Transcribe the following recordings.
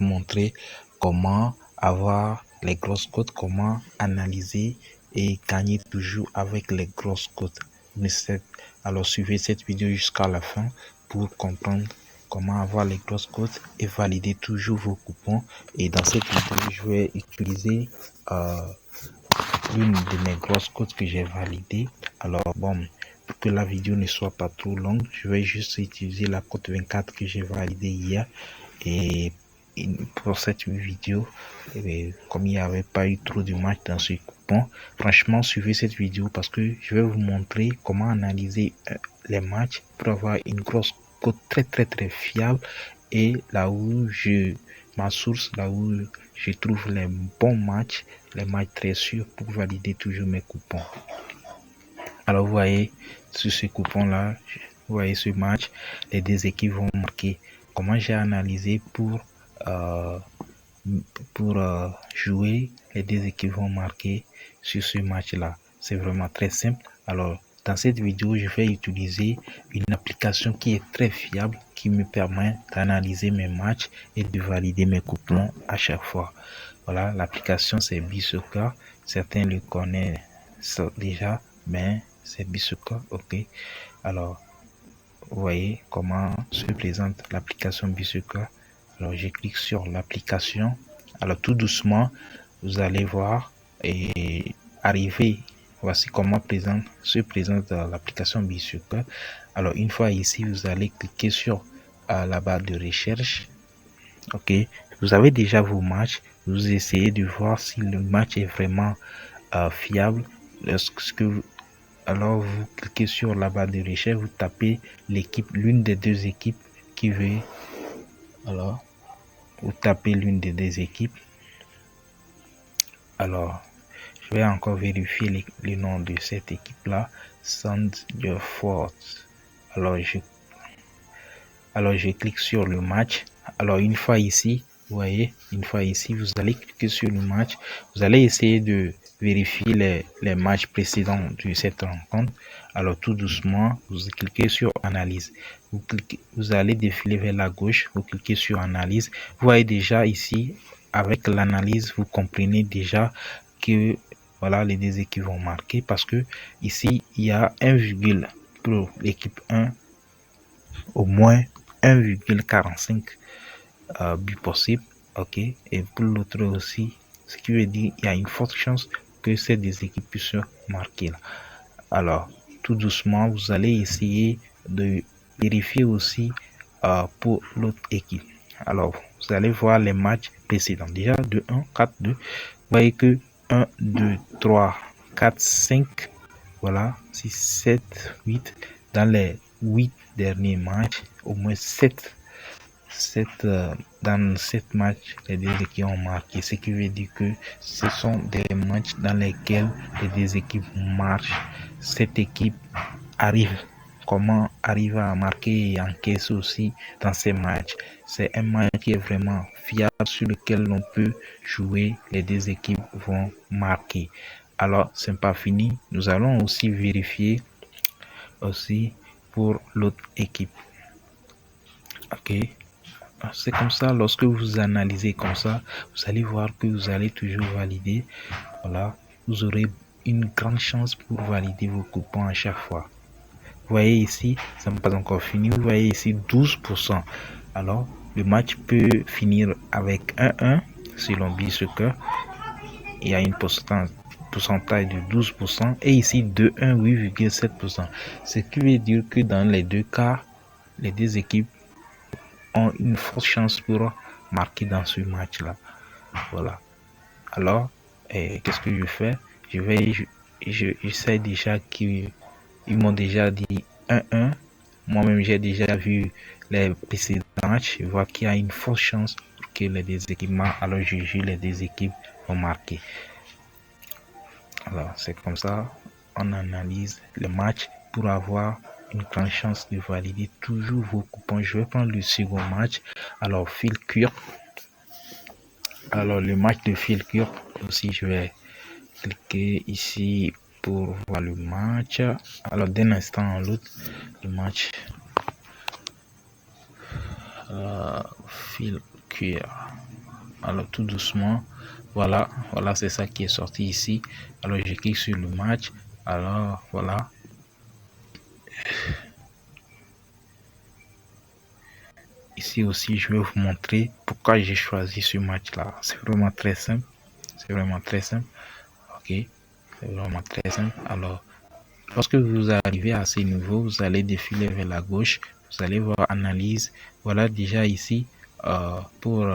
vous montrer comment avoir les grosses cotes, comment analyser et gagner toujours avec les grosses cotes. Alors suivez cette vidéo jusqu'à la fin pour comprendre comment avoir les grosses cotes et valider toujours vos coupons. Et dans cette vidéo, je vais utiliser l'une de mes grosses cotes que j'ai validées. Alors bon, pour que la vidéo ne soit pas trop longue, je vais juste utiliser la cote 24 que j'ai validée hier. Et pour cette vidéo, comme il n'y avait pas eu trop de matchs dans ce coupon, franchement suivez cette vidéo parce que je vais vous montrer comment analyser les matchs pour avoir une grosse cote très fiable, et là où ma source, là où je trouve les bons matchs, les matchs très sûrs pour valider toujours mes coupons. Alors vous voyez sur ce coupon là, vous voyez ce match, les deux équipes vont marquer. Comment j'ai analysé pour jouer, les deux équipes vont marquer sur ce match là? C'est vraiment très simple. Alors dans cette vidéo, je vais utiliser une application qui est très fiable, qui me permet d'analyser mes matchs et de valider mes coupons à chaque fois. Voilà, l'application c'est Bisoccer. Certains le connaissent déjà, mais c'est Bisoccer, ok. Alors vous voyez comment se présente l'application Bisoccer. Alors je clique sur l'application. Alors tout doucement, vous allez voir et arriver. Voici comment se présente l'application Bisoccer. Alors une fois ici, vous allez cliquer sur la barre de recherche. Ok, vous avez déjà vos matchs. Vous essayez de voir si le match est vraiment fiable. Alors vous cliquez sur la barre de recherche, vous tapez l'une des deux équipes qui veut. Alors vous tapez l'une des deux équipes. Alors je vais encore vérifier le nom de cette équipe là, Sandefjord. Alors je clique sur le match. Alors une fois ici, vous voyez, vous allez cliquer sur le match. Vous allez essayer de vérifier les matchs précédents de cette rencontre. Alors tout doucement, vous cliquez sur analyse. Vous allez défiler vers la gauche, vous cliquez sur analyse. Vous voyez déjà ici, avec l'analyse, vous comprenez déjà que voilà, les deux équipes vont marquer, parce que ici il y a 1, pour l'équipe 1, au moins 1,45 buts possible, ok, et pour l'autre aussi, ce qui veut dire il y a une forte chance que ces deux équipes puissent marquer là. Alors tout doucement, vous allez essayer de vérifier aussi pour l'autre équipe. Alors vous allez voir les matchs précédents, déjà de 1, 4, 2, vous voyez que 1, 2, 3, 4, 5, voilà, 6, 7, 8, dans les 8 derniers matchs, au moins 7 dans 7 matchs, les deux équipes ont marqué, ce qui veut dire que ce sont des matchs dans lesquels les deux équipes marchent. Cette équipe arrive à marquer et encaisser aussi dans ces matchs. C'est un match qui est vraiment fiable, sur lequel l'on peut jouer, les deux équipes vont marquer. Alors c'est pas fini, nous allons aussi vérifier aussi pour l'autre équipe, ok. C'est comme ça, lorsque vous analysez comme ça, vous allez voir que vous allez toujours valider. Voilà, vous aurez une grande chance pour valider vos coupons à chaque fois. Vous voyez ici, ça n'est pas encore fini. Vous voyez ici 12%. Alors, le match peut finir avec 1-1 selon Bisoccer. Il y a une pourcentage de 12%. Et ici 2-1, 8,7%. Ce qui veut dire que dans les deux cas, les deux équipes ont une forte chance pour marquer dans ce match là. Voilà. Alors qu'est-ce que je fais? Je sais déjà qu'ils m'ont déjà dit 1-1. Moi-même j'ai déjà vu les précédents matchs. Je vois qu'il y a une forte chance pour que les deux équipes marquent. Alors je joue, les deux équipes vont marquer. Alors c'est comme ça on analyse le match pour avoir une grande chance de valider toujours vos coupons. Je vais prendre le second match. Alors Fylkir. Alors le match de Fylkir aussi, je vais cliquer ici pour voir le match. Alors d'un instant à l'autre, le match Fylkir. Alors tout doucement, voilà, c'est ça qui est sorti ici. Alors je clique sur le match. Alors voilà. Ici aussi, je vais vous montrer pourquoi j'ai choisi ce match-là. C'est vraiment très simple. Ok, c'est vraiment très simple. Alors, lorsque vous arrivez à ce niveau, vous allez défiler vers la gauche. Vous allez voir analyse. Voilà déjà ici pour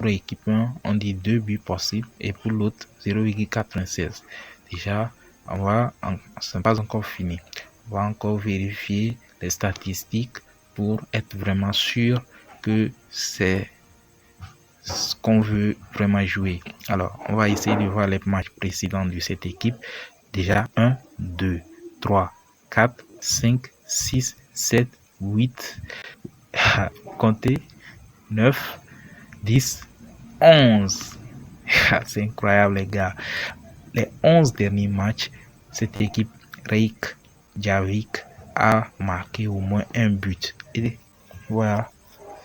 pour l'équipe 1, on dit 2 buts possibles et pour l'autre 0,96. Déjà, ce n'est pas encore fini. On va encore vérifier les statistiques pour être vraiment sûr que c'est ce qu'on veut vraiment jouer. Alors, on va essayer de voir les matchs précédents de cette équipe. Déjà 1, 2, 3, 4, 5, 6, 7, 8. Comptez 9, 10, 11. C'est incroyable, les gars. Les 11 derniers matchs, cette équipe Reykjavik a marqué au moins un but. Et voilà,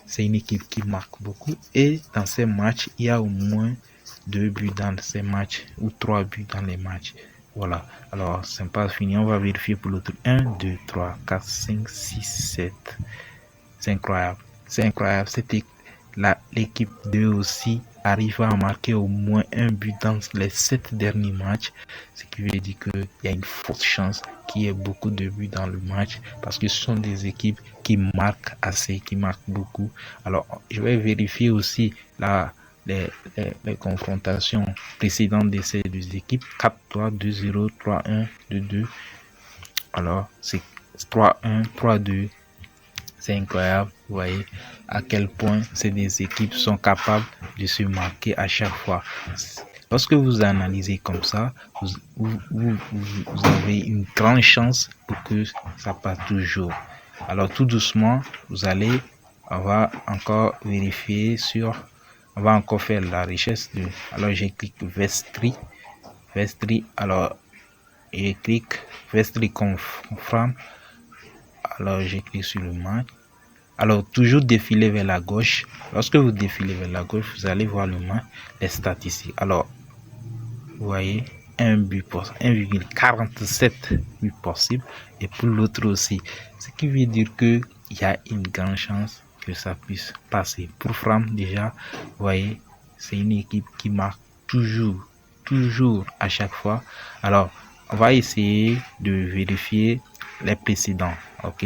c'est une équipe qui marque beaucoup. Et dans ces matchs, il y a au moins 2 buts dans ces matchs ou 3 buts dans les matchs. Voilà, alors c'est pas fini. On va vérifier pour l'autre. 1, 2, 3, 4, 5, 6, 7. C'est incroyable. C'est incroyable. C'était l'équipe 2 aussi arrive à marquer au moins un but dans les 7 derniers matchs, ce qui veut dire qu'il y a une forte chance qu'il y ait beaucoup de buts dans le match parce que ce sont des équipes qui marquent assez, qui marquent beaucoup. Alors, je vais vérifier aussi les confrontations précédentes de ces deux équipes. 4-3, 2-0, 3-1, 2-2. Alors, c'est 3-1, 3-2. C'est incroyable, vous voyez à quel point ces deux équipes sont capables de se marquer à chaque fois. Lorsque vous analysez comme ça, vous avez une grande chance pour que ça passe toujours. Alors tout doucement, on va encore vérifier on va encore faire la richesse de. Alors je clique Vestri, alors je clique Vestri Confirm. Alors je clique sur le match. Alors, toujours défiler vers la gauche. Lorsque vous défilez vers la gauche, vous allez voir le match, les statistiques. Alors, vous voyez, 1,47 buts possible. Et pour l'autre aussi. Ce qui veut dire qu'il y a une grande chance que ça puisse passer. Pour Fram, déjà, vous voyez, c'est une équipe qui marque toujours à chaque fois. Alors, on va essayer de vérifier les précédents. Ok?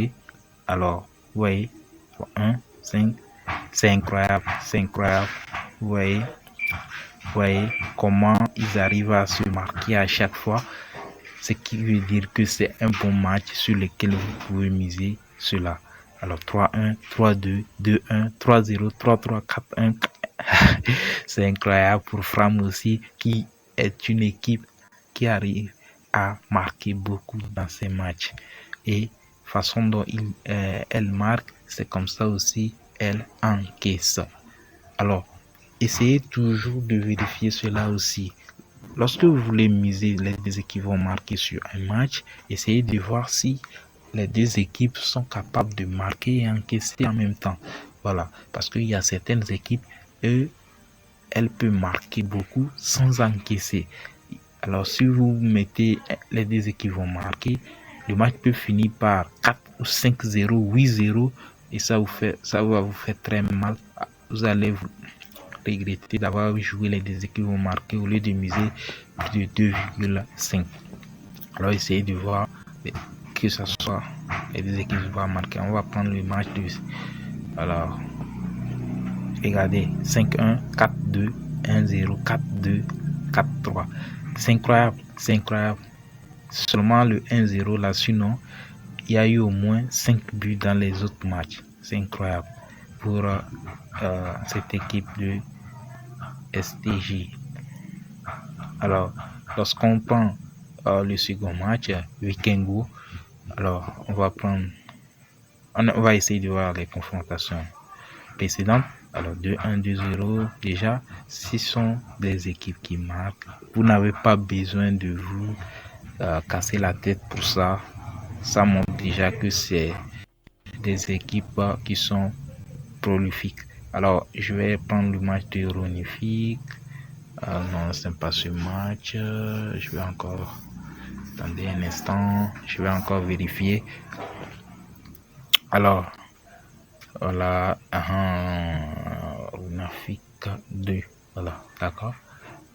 Alors, vous voyez. 1, 5, c'est incroyable. Vous voyez comment ils arrivent à se marquer à chaque fois, ce qui veut dire que c'est un bon match sur lequel vous pouvez miser cela. Alors 3-1, 3-2, 2-1, 3-0, 3-3, 4-1. C'est incroyable pour Fram aussi, qui est une équipe qui arrive à marquer beaucoup dans ces matchs. Et façon dont elle marque, c'est comme ça aussi elle encaisse. Alors, essayez toujours de vérifier cela aussi. Lorsque vous voulez miser les deux équipes vont marquer sur un match, essayez de voir si les deux équipes sont capables de marquer et encaisser en même temps. Voilà, parce qu'il y a certaines équipes, elles peuvent marquer beaucoup sans encaisser. Alors, si vous mettez les deux équipes vont marquer, le match peut finir par 4 ou 5-0, 8-0 et ça va vous faire très mal. Vous allez vous regretter d'avoir joué les deux équipes vont marquer au lieu de miser plus de 2,5. Alors essayez de voir que ce soit les deux équipes vont marquer. On va prendre le match de. Alors, regardez 5-1, 4-2, 1-0, 4-2, 4-3. C'est incroyable. Seulement le 1-0 là, sinon il y a eu au moins 5 buts dans les autres matchs. C'est incroyable pour cette équipe de STJ. Alors, lorsqu'on prend le second match, Vikingo, alors on va essayer de voir les confrontations précédentes. Alors 2-1, 2-0, déjà, ce sont des équipes qui marquent. Vous n'avez pas besoin de vous casser la tête pour ça. Ça montre déjà que c'est des équipes qui sont prolifiques. Alors, je vais prendre le match de Ronifique. Non, ce n'est pas ce match. Je vais encore... Attendez un instant. Je vais encore vérifier. Alors, voilà. Ronifique 2. Voilà, d'accord.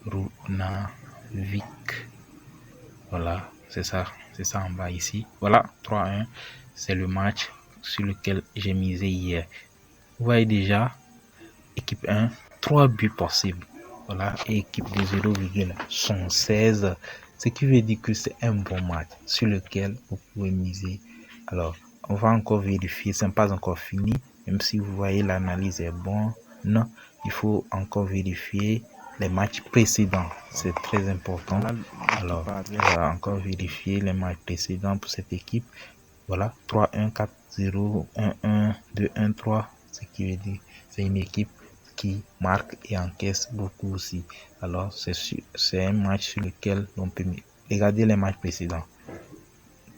Ronifique. Voilà, c'est ça en bas ici. Voilà, 3-1. C'est le match sur lequel j'ai misé hier. Vous voyez déjà, équipe 1, 3 buts possibles. Voilà, et équipe de 0,16. Ce qui veut dire que c'est un bon match sur lequel vous pouvez miser. Alors, on va encore vérifier, ce n'est pas encore fini. Même si vous voyez l'analyse est bonne, non, il faut encore vérifier les matchs précédents. C'est très important. Alors, on va encore vérifier les matchs précédents pour cette équipe. Voilà, 3-1, 4-0, 1-1, 2-1, 3. Ce qui veut dire c'est une équipe qui marque et encaisse beaucoup aussi. Alors, c'est un match sur lequel on peut regarder les matchs précédents.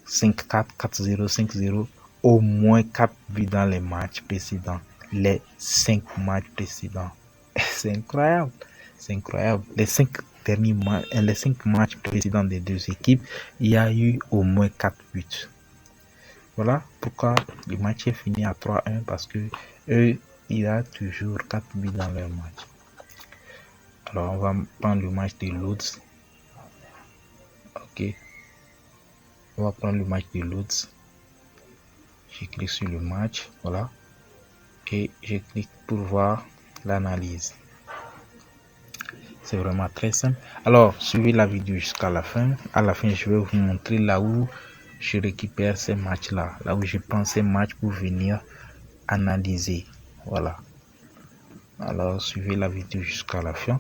5-4, 4-0, 5-0, au moins 4 buts dans les matchs précédents. Les 5 matchs précédents. C'est incroyable. C'est incroyable. Les 5 derniers matchs, les 5 matchs précédents des deux équipes, il y a eu au moins 4 buts. Voilà pourquoi le match est fini à 3-1 parce que eux, il y a toujours 4 buts dans leur match. Alors, on va prendre le match de Lodz. Ok. On va prendre le match de Lodz. Je clique sur le match. Voilà. Et je clique pour voir l'analyse. C'est vraiment très simple. Alors, suivez la vidéo jusqu'à la fin. À la fin, je vais vous montrer là où je récupère ces matchs-là. Là où je prends ces matchs pour venir analyser. Voilà. Alors, suivez la vidéo jusqu'à la fin.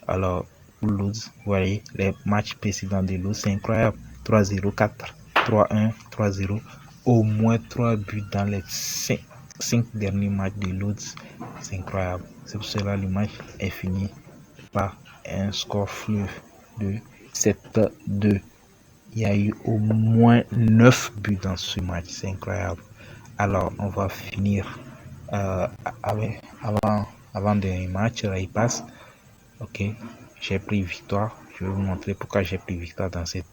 Alors, pour Lodz, vous voyez, les matchs précédents de Lodz, c'est incroyable. 3-0, 4, 3-1, 3-0. Au moins 3 buts dans les 5 derniers matchs de Lodz. C'est incroyable. C'est pour cela que le match est fini par un score fleuve de 7-2. Il y a eu au moins 9 buts dans ce match. C'est incroyable. Alors, on va finir avant dernier match, il passe. Ok, j'ai pris victoire. Je vais vous montrer pourquoi j'ai pris victoire dans cette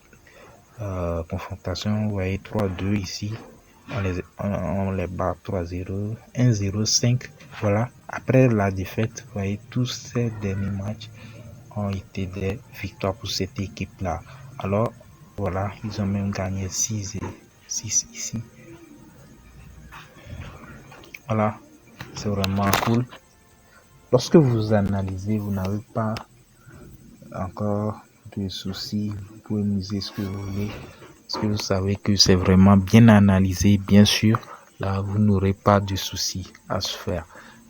confrontation. Vous voyez 3-2 ici. On les bat 3-0, 1-0, 5. Voilà. Après la défaite, vous voyez, tous ces derniers matchs ont été des victoires pour cette équipe-là. Alors, voilà, ils ont même gagné 6 ici. Voilà, c'est vraiment cool. Lorsque vous analysez, vous n'avez pas encore de soucis. Vous pouvez miser ce que vous voulez. Parce que vous savez que c'est vraiment bien analysé, bien sûr. Là, vous n'aurez pas de soucis à se faire.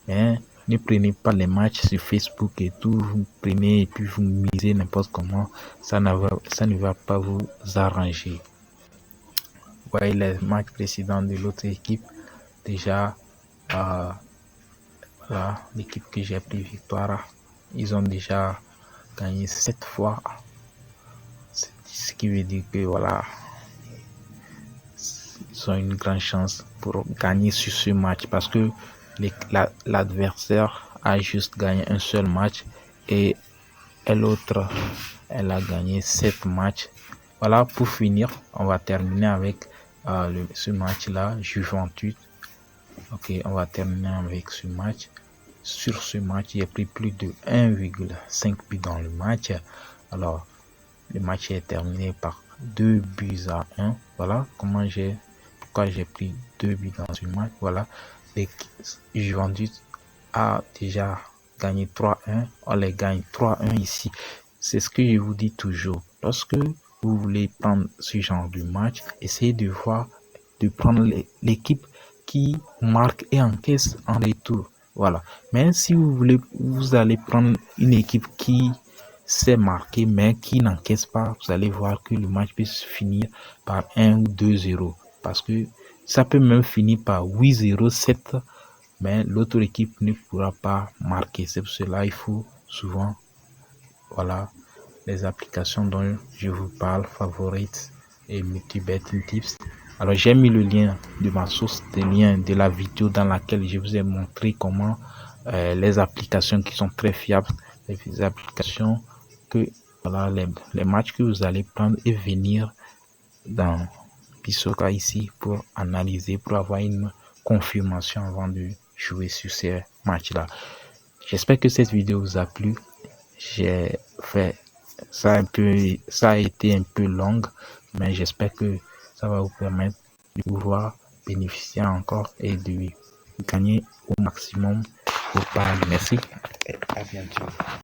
Mais ne prenez pas les matchs sur Facebook et tout. Vous prenez et puis vous misez n'importe comment. Ça ne va pas vous arranger. Vous voyez les matchs précédents de l'autre équipe. Déjà, voilà, l'équipe que j'ai pris victoire, ils ont déjà gagné 7 fois. Ce qui veut dire que voilà, ils ont une grande chance pour gagner sur ce match parce que l'adversaire a juste gagné un seul match et l'autre, elle a gagné 7 matchs. Voilà, pour finir, on va terminer avec ce match-là, Juventus. Ok, on va terminer avec ce match. Sur ce match, j'ai pris plus de 1,5 buts dans le match. Alors, le match est terminé par 2 buts à 1. Voilà pourquoi j'ai pris 2 buts dans ce match. Voilà, Juventus a déjà gagné 3-1. On les gagne 3-1 ici. C'est ce que je vous dis toujours. Lorsque vous voulez prendre ce genre de match, essayez de prendre l'équipe qui marque et encaisse en retour. Voilà. Mais si vous voulez, vous allez prendre une équipe qui sait marquer mais qui n'encaisse pas, vous allez voir que le match peut se finir par 1 ou 2-0. Parce que ça peut même finir par 8-0, 7, mais l'autre équipe ne pourra pas marquer. C'est pour cela qu'il faut souvent, voilà, les applications dont je vous parle, Favorites et Multibetting Tips. Alors j'ai mis le lien de ma source, de lien de la vidéo dans laquelle je vous ai montré comment les applications qui sont très fiables, les applications que voilà, les matchs que vous allez prendre et venir dans Bisoka ici pour analyser, pour avoir une confirmation avant de jouer sur ces matchs-là. J'espère que cette vidéo vous a plu. J'ai fait ça ça a été un peu longue, mais j'espère que ça va vous permettre de pouvoir bénéficier encore et de gagner au maximum au pari. Merci et à bientôt.